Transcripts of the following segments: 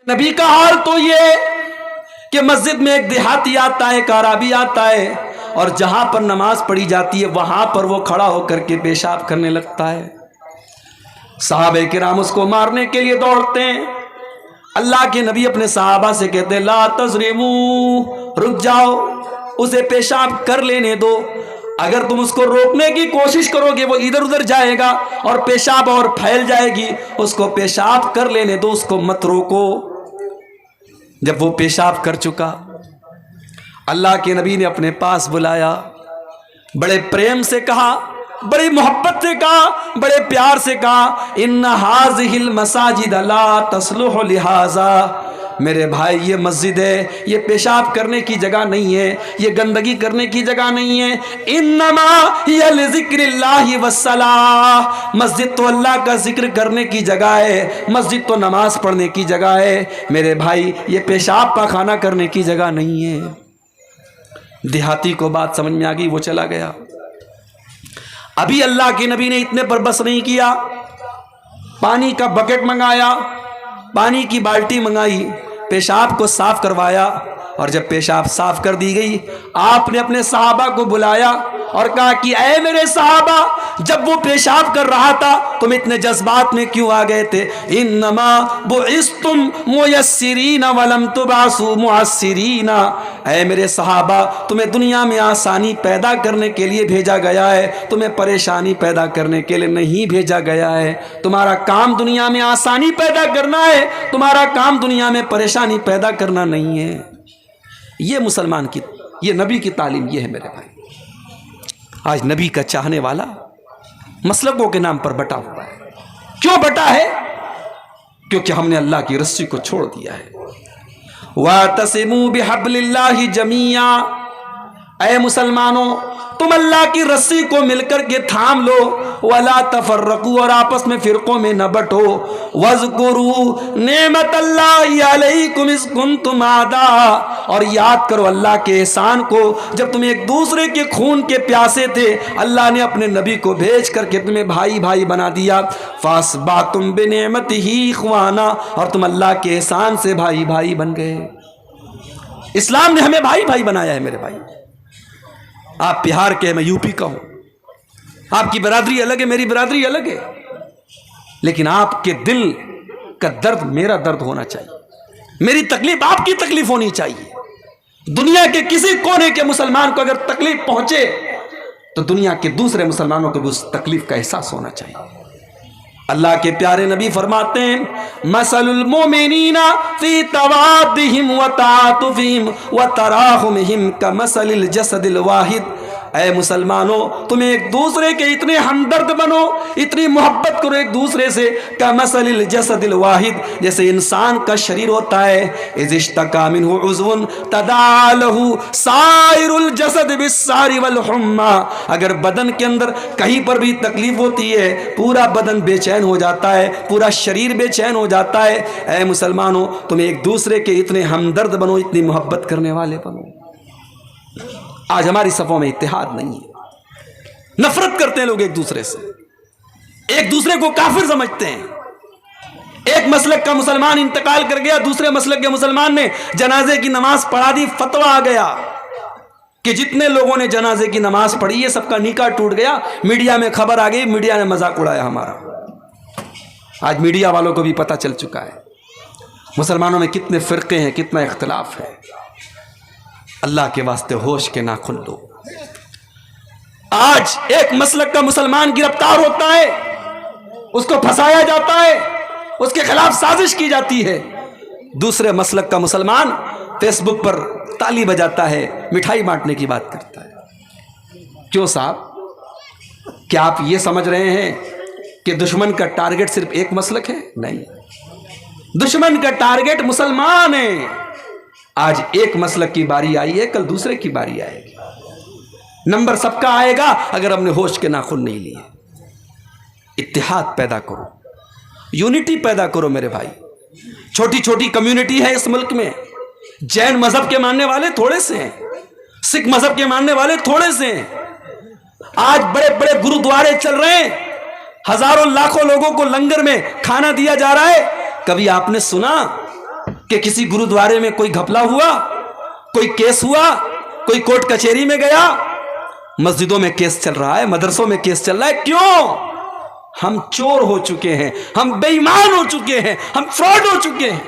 نبی کا حال تو یہ کہ مسجد میں ایک دیہاتی آتا ہے، ایک عربی آتا ہے، اور جہاں پر نماز پڑھی جاتی ہے وہاں پر وہ کھڑا ہو کر کے پیشاب کرنے لگتا ہے۔ صحابہ کرام اس کو مارنے کے لیے دوڑتے ہیں۔ اللہ کے نبی اپنے صحابہ سے کہتے ہیں لا تظلموا، رک جاؤ، اسے پیشاب کر لینے دو۔ اگر تم اس کو روکنے کی کوشش کرو گے وہ ادھر ادھر جائے گا اور پیشاب اور پھیل جائے گی، اس کو پیشاب کر لینے دو، اس کو مت روکو۔ جب وہ پیشاب کر چکا، اللہ کے نبی نے اپنے پاس بلایا، بڑے پریم سے کہا، بڑی محبت سے کہا، بڑے پیار سے کہا ان هذه المساجد لا تصلح لهذا، میرے بھائی یہ مسجد ہے، یہ پیشاب کرنے کی جگہ نہیں ہے، یہ گندگی کرنے کی جگہ نہیں ہے، انما هي لذکر اللہ والصلاۃ، مسجد تو اللہ کا ذکر کرنے کی جگہ ہے، مسجد تو نماز پڑھنے کی جگہ ہے، میرے بھائی یہ پیشاب پاخانہ کرنے کی جگہ نہیں ہے۔ دیہاتی کو بات سمجھ میں آ گئی، وہ چلا گیا۔ ابھی اللہ کے نبی نے اتنے پر بس نہیں کیا، پانی کا بکٹ منگایا، پانی کی بالٹی منگائی، پیشاب کو صاف کروایا، اور جب پیشاب صاف کر دی گئی آپ نے اپنے صحابہ کو بلایا اور کہا کہ اے میرے صحابہ، جب وہ پیشاب کر رہا تھا تم اتنے جذبات میں کیوں آ گئے تھے؟ انما بعثتم میسرین ولم تبعثوا معسرین، اے میرے صحابہ تمہیں دنیا میں آسانی پیدا کرنے کے لیے بھیجا گیا ہے، تمہیں پریشانی پیدا کرنے کے لیے نہیں بھیجا گیا ہے۔ تمہارا کام دنیا میں آسانی پیدا کرنا ہے، تمہارا کام دنیا میں پریشانی پیدا کرنا نہیں ہے۔ یہ مسلمان کی، یہ نبی کی تعلیم یہ ہے میرے بھائی۔ آج نبی کا چاہنے والا مسلکوں کے نام پر بٹا ہوا ہے۔ کیوں بٹا ہے؟ کیونکہ ہم نے اللہ کی رسی کو چھوڑ دیا ہے۔ وَاعْتَصِمُوا بِحَبْلِ اللَّهِ جَمِيعًا، اے مسلمانوں تم اللہ کی رسی کو مل کر کے تھام لو، وَلَا تَفَرَّقُوا، اور آپس میں فرقوں میں نہ بٹو، وَاذْكُرُوا نِعْمَتَ اللَّهِ عَلَيْكُمْ إِذْ كُنْتُمْ أَعْدَاءً، اور یاد کرو اللہ کے احسان کو جب تم ایک دوسرے کے خون کے پیاسے تھے، اللہ نے اپنے نبی کو بھیج کر کے تمہیں بھائی بھائی بنا دیا، فَأَصْبَحْتُمْ بِنِعْمَتِهِ إِخْوَانًا، اور تم اللہ کے احسان سے بھائی بھائی بن گئے۔ اسلام نے ہمیں بھائی بھائی بنایا ہے میرے بھائی۔ آپ بہار کے، میں یو پی کا ہوں، آپ کی برادری الگ ہے، میری برادری الگ ہے، لیکن آپ کے دل کا درد میرا درد ہونا چاہیے، میری تکلیف آپ کی تکلیف ہونی چاہیے۔ دنیا کے کسی کونے کے مسلمان کو اگر تکلیف پہنچے تو دنیا کے دوسرے مسلمانوں کو بھی اس تکلیف کا احساس ہونا چاہیے۔ اللہ کے پیارے نبی فرماتے ہیں مثل المؤمنین فی توادہم وتعاطفہم وتراحمہم کمثل الجسد الواحد، اے مسلمانوں تم ایک دوسرے کے اتنے ہمدرد بنو، اتنی محبت کرو ایک دوسرے سے، کمثل الجسد الواحد، جیسے انسان کا شریر ہوتا ہے، اذ اشتکا منہ عضو تداعی لہ سائر الجسد بالسہر والحمى، اگر بدن کے اندر کہیں پر بھی تکلیف ہوتی ہے پورا بدن بے چین ہو جاتا ہے، پورا شریر بے چین ہو جاتا ہے۔ اے مسلمانوں تم ایک دوسرے کے اتنے ہمدرد بنو، اتنی محبت کرنے والے بنو۔ آج ہماری صفوں میں اتحاد نہیں ہے، نفرت کرتے ہیں لوگ ایک دوسرے سے، ایک دوسرے کو کافر سمجھتے ہیں۔ ایک مسلک کا مسلمان انتقال کر گیا، دوسرے مسلک کے مسلمان نے جنازے کی نماز پڑھا دی، فتویٰ آ گیا کہ جتنے لوگوں نے جنازے کی نماز پڑھی ہے سب کا نکاح ٹوٹ گیا۔ میڈیا میں خبر آ گئی، میڈیا نے مذاق اڑایا ہمارا۔ آج میڈیا والوں کو بھی پتہ چل چکا ہے مسلمانوں میں کتنے فرقے ہیں، کتنا اختلاف ہے۔ اللہ کے واسطے ہوش کے ناخن لو۔ آج ایک مسلک کا مسلمان گرفتار ہوتا ہے، اس کو پھنسایا جاتا ہے، اس کے خلاف سازش کی جاتی ہے، دوسرے مسلک کا مسلمان فیس بک پر تالی بجاتا ہے، مٹھائی بانٹنے کی بات کرتا ہے۔ کیوں صاحب؟ کیا آپ یہ سمجھ رہے ہیں کہ دشمن کا ٹارگٹ صرف ایک مسلک ہے؟ نہیں، دشمن کا ٹارگٹ مسلمان ہے۔ آج ایک مسلک کی باری آئی ہے، کل دوسرے کی باری آئے گی، نمبر سب کا آئے گا اگر ہم نے ہوش کے ناخن نہیں لیے۔ اتحاد پیدا کرو، یونٹی پیدا کرو میرے بھائی۔ چھوٹی چھوٹی کمیونٹی ہے اس ملک میں، جین مذہب کے ماننے والے تھوڑے سے ہیں، سکھ مذہب کے ماننے والے تھوڑے سے ہیں۔ آج بڑے بڑے گرودوارے چل رہے ہیں، ہزاروں لاکھوں لوگوں کو لنگر میں کھانا دیا جا رہا ہے۔ کبھی آپ نے سنا کہ کسی گرودوارے میں کوئی گھپلا ہوا, کوئی کیس ہوا, کوئی کورٹ کچہری میں گیا, مسجدوں میں کیس چل رہا ہے, مدرسوں میں کیس چل رہا ہے. کیوں؟ ہم چور ہو چکے ہیں, ہم بے ایمان ہو چکے ہیں, ہم فراڈ ہو چکے ہیں.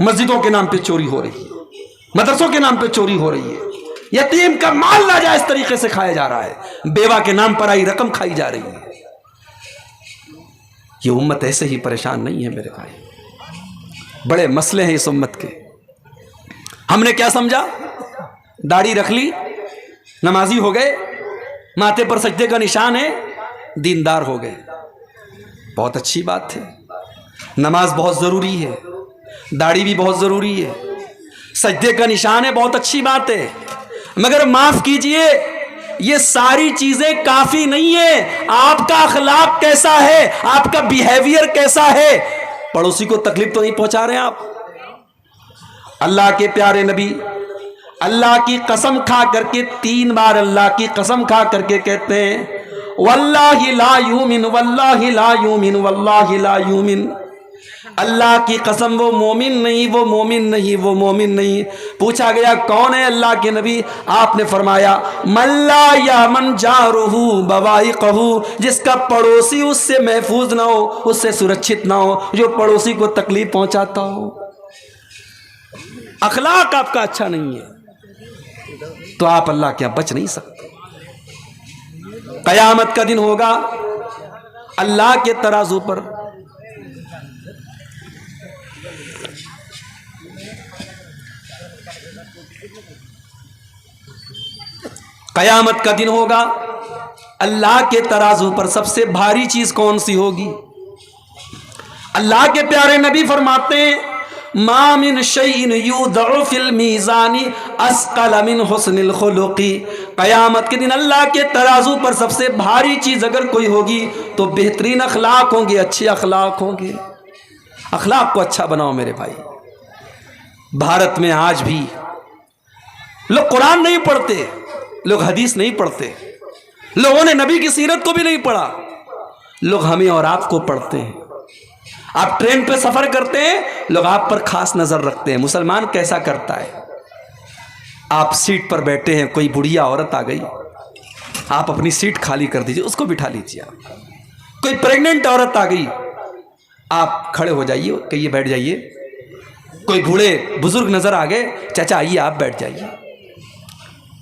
مسجدوں کے نام پہ چوری ہو رہی ہے, مدرسوں کے نام پہ چوری ہو رہی ہے, یتیم کا مال ناجائز طریقے سے کھایا جا رہا ہے, بیوہ کے نام پر آئی رقم کھائی جا رہی ہے. یہ امت ایسے ہی پریشان نہیں ہے میرے بھائی, بڑے مسئلے ہیں اس امت کے. ہم نے کیا سمجھا؟ داڑھی رکھ لی, نمازی ہو گئے, ماتھے پر سجدے کا نشان ہے, دیندار ہو گئے. بہت اچھی بات ہے, نماز بہت ضروری ہے, داڑھی بھی بہت ضروری ہے, سجدے کا نشان ہے, بہت اچھی بات ہے. مگر معاف کیجئے, یہ ساری چیزیں کافی نہیں ہیں. آپ کا اخلاق کیسا ہے, آپ کا بیہیویئر کیسا ہے؟ پڑوسی کو تکلیف تو نہیں پہنچا رہے ہیں آپ؟ اللہ کے پیارے نبی اللہ کی قسم کھا کر کے 3 بار اللہ کی قسم کھا کر کے کہتے ہیں واللہ لا یومن, واللہ لا یومن, واللہ لا یومن. اللہ کی قسم وہ مومن نہیں, وہ مومن نہیں, وہ مومن نہیں. پوچھا گیا کون ہے اللہ کے نبی؟ آپ نے فرمایا من لا یامن جارہ بوائقہ, جس کا پڑوسی اس سے محفوظ نہ ہو, اس سے سرکشت نہ ہو, جو پڑوسی کو تکلیف پہنچاتا ہو. اخلاق آپ کا اچھا نہیں ہے تو آپ اللہ کے بچ نہیں سکتے. قیامت کا دن ہوگا, اللہ کے ترازو پر قیامت کا دن ہوگا, اللہ کے ترازو پر سب سے بھاری چیز کون سی ہوگی؟ اللہ کے پیارے نبی فرماتے ہیں ما من شیء یوضع فی المیزان اثقل من حسن الخلق. قیامت کے دن اللہ کے ترازو پر سب سے بھاری چیز اگر کوئی ہوگی تو بہترین اخلاق ہوں گے, اچھے اخلاق ہوں گے. اخلاق کو اچھا بناؤ میرے بھائی. بھارت میں آج بھی لوگ قرآن نہیں پڑھتے, لوگ حدیث نہیں پڑھتے, لوگوں نے نبی کی سیرت کو بھی نہیں پڑھا, لوگ ہمیں اور آپ کو پڑھتے ہیں. آپ ٹرین پہ سفر کرتے ہیں, لوگ آپ پر خاص نظر رکھتے ہیں. مسلمان کیسا کرتا ہے؟ آپ سیٹ پر بیٹھے ہیں, کوئی بڑھیا عورت آ گئی, آپ اپنی سیٹ خالی کر دیجئے, اس کو بٹھا لیجئے. کوئی پریگننٹ عورت آ گئی, آپ کھڑے ہو جائیے, کہیے بیٹھ جائیے. کوئی بوڑھے بزرگ نظر آ گئے, چچا آئیے آپ بیٹھ جائیے.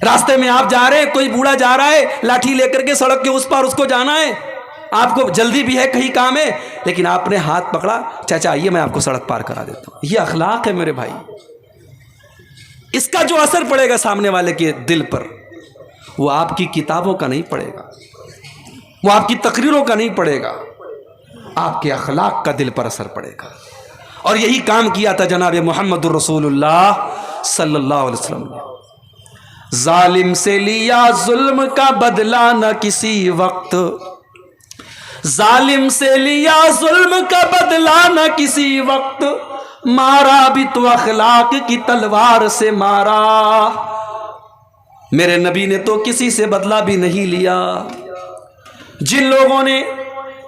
راستے میں آپ جا رہے ہیں, کوئی بوڑھا جا رہا ہے لاٹھی لے کر کے سڑک کے اس پار, اس کو جانا ہے, آپ کو جلدی بھی ہے, کہیں کام ہے, لیکن آپ نے ہاتھ پکڑا, چچا آئیے میں آپ کو سڑک پار کرا دیتا ہوں. یہ اخلاق ہے میرے بھائی. اس کا جو اثر پڑے گا سامنے والے کے دل پر, وہ آپ کی کتابوں کا نہیں پڑے گا, وہ آپ کی تقریروں کا نہیں پڑے گا, آپ کے اخلاق کا دل پر اثر پڑے گا. اور یہی کام کیا تھا جناب محمد الرسول اللہ صلی اللہ علیہ وسلم نے. ظالم سے لیا ظلم کا بدلہ نہ کسی وقت, ظالم سے لیا ظلم کا بدلہ نہ کسی وقت, مارا بھی تو اخلاق کی تلوار سے مارا. میرے نبی نے تو کسی سے بدلہ بھی نہیں لیا. جن لوگوں نے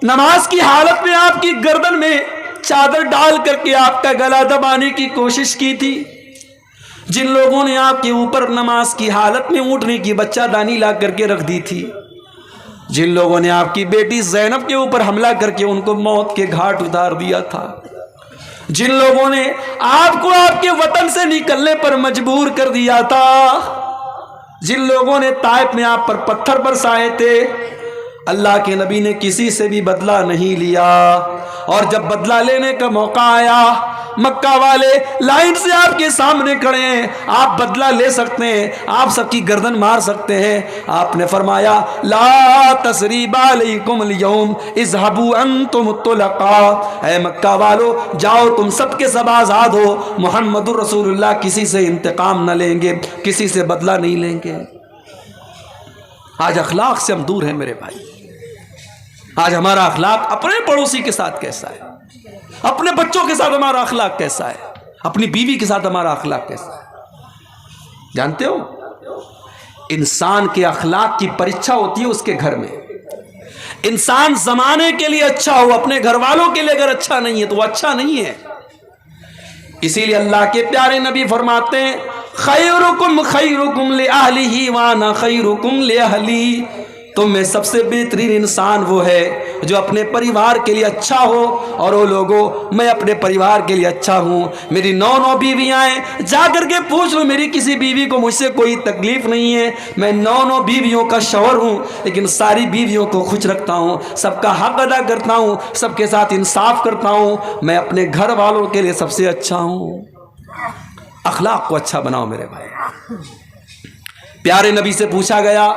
نماز کی حالت میں آپ کی گردن میں چادر ڈال کر کے آپ کا گلا دبانے کی کوشش کی تھی, جن لوگوں نے آپ کے اوپر نماز کی حالت میں اونٹنے کی بچہ دانی لا کر کے رکھ دی تھی, جن لوگوں نے آپ کی بیٹی زینب کے اوپر حملہ کر کے ان کو موت کے گھاٹ اتار دیا تھا, جن لوگوں نے آپ کو آپ کے وطن سے نکلنے پر مجبور کر دیا تھا, جن لوگوں نے طائف میں آپ پر پتھر برسائے تھے, اللہ کے نبی نے کسی سے بھی بدلہ نہیں لیا. اور جب بدلہ لینے کا موقع آیا, مکہ والے لائن سے آپ کے سامنے کھڑے ہیں, آپ بدلہ لے سکتے ہیں, آپ سب کی گردن مار سکتے ہیں. آپ نے فرمایا لا تثریب علیکم اليوم اذهبوا انتم الطلقاء, اے مکہ والو جاؤ تم سب کے سب آزاد ہو, محمد الرسول اللہ کسی سے انتقام نہ لیں گے, کسی سے بدلہ نہیں لیں گے. آج اخلاق سے ہم دور ہیں میرے بھائی. آج ہمارا اخلاق اپنے پڑوسی کے ساتھ کیسا ہے, اپنے بچوں کے ساتھ ہمارا اخلاق کیسا ہے, اپنی بیوی کے ساتھ ہمارا اخلاق کیسا ہے؟ جانتے ہو انسان کے اخلاق کی پریچھا ہوتی ہے اس کے گھر میں. انسان زمانے کے لیے اچھا ہو, اپنے گھر والوں کے لیے اگر اچھا نہیں ہے تو وہ اچھا نہیں ہے. اسی لیے اللہ کے پیارے نبی فرماتے ہیں خیرکم خیرکم لأہلہ وانا خیرکم لأہلی، تم میں سب سے بہترین انسان وہ ہے جو اپنے پریوار کے لیے اچھا ہو، اور وہ لوگوں میں اپنے پریوار کے لیے اچھا ہوں۔ میری 9 بیویاں ہیں، جا کر کے پوچھ لو میری کسی بیوی کو مجھ سے کوئی تکلیف نہیں ہے، میں 9 بیویوں کا شوہر ہوں، لیکن ساری بیویوں کو خوش رکھتا ہوں، سب کا حق ادا کرتا ہوں، سب کے ساتھ انصاف کرتا ہوں، میں اپنے گھر والوں کے لیے سب سے اچھا ہوں۔ اخلاق کو اچھا بناؤ میرے بھائی۔ پیارے نبی سے پوچھا گیا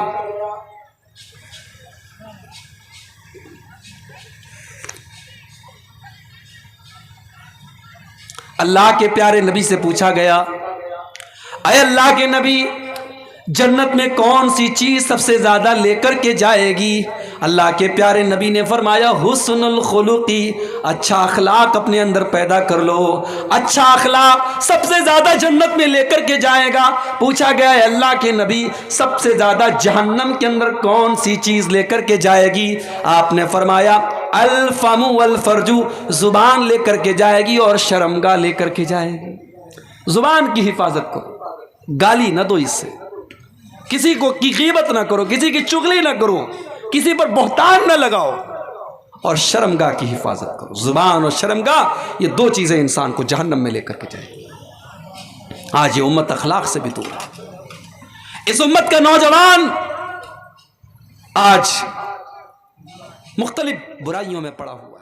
اللہ کے پیارے نبی سے پوچھا گیا اے اللہ کے نبی، جنت میں کون سی چیز سب سے زیادہ لے کر کے جائے گی؟ اللہ کے پیارے نبی نے فرمایا حسن الخلقی، اچھا اخلاق اپنے اندر پیدا کر لو، اچھا اخلاق سب سے زیادہ جنت میں لے کر کے جائے گا۔ پوچھا گیا ہے اللہ کے نبی سب سے زیادہ جہنم کے اندر کون سی چیز لے کر کے جائے گی؟ آپ نے فرمایا الفم والفرج، زبان لے کر کے جائے گی اور شرمگاہ لے کر کے جائے گی۔ زبان کی حفاظت کرو، گالی نہ دو، اس سے کسی کو کی غیبت نہ کرو، کسی کی چغلی نہ کرو، کسی پر بہتان نہ لگاؤ، اور شرمگاہ کی حفاظت کرو۔ زبان اور شرمگاہ یہ 2 چیزیں انسان کو جہنم میں لے کر کے جائے گی۔ آج یہ امت اخلاق سے بھی دور ہے۔ اس امت کا نوجوان آج مختلف برائیوں میں پڑا ہوا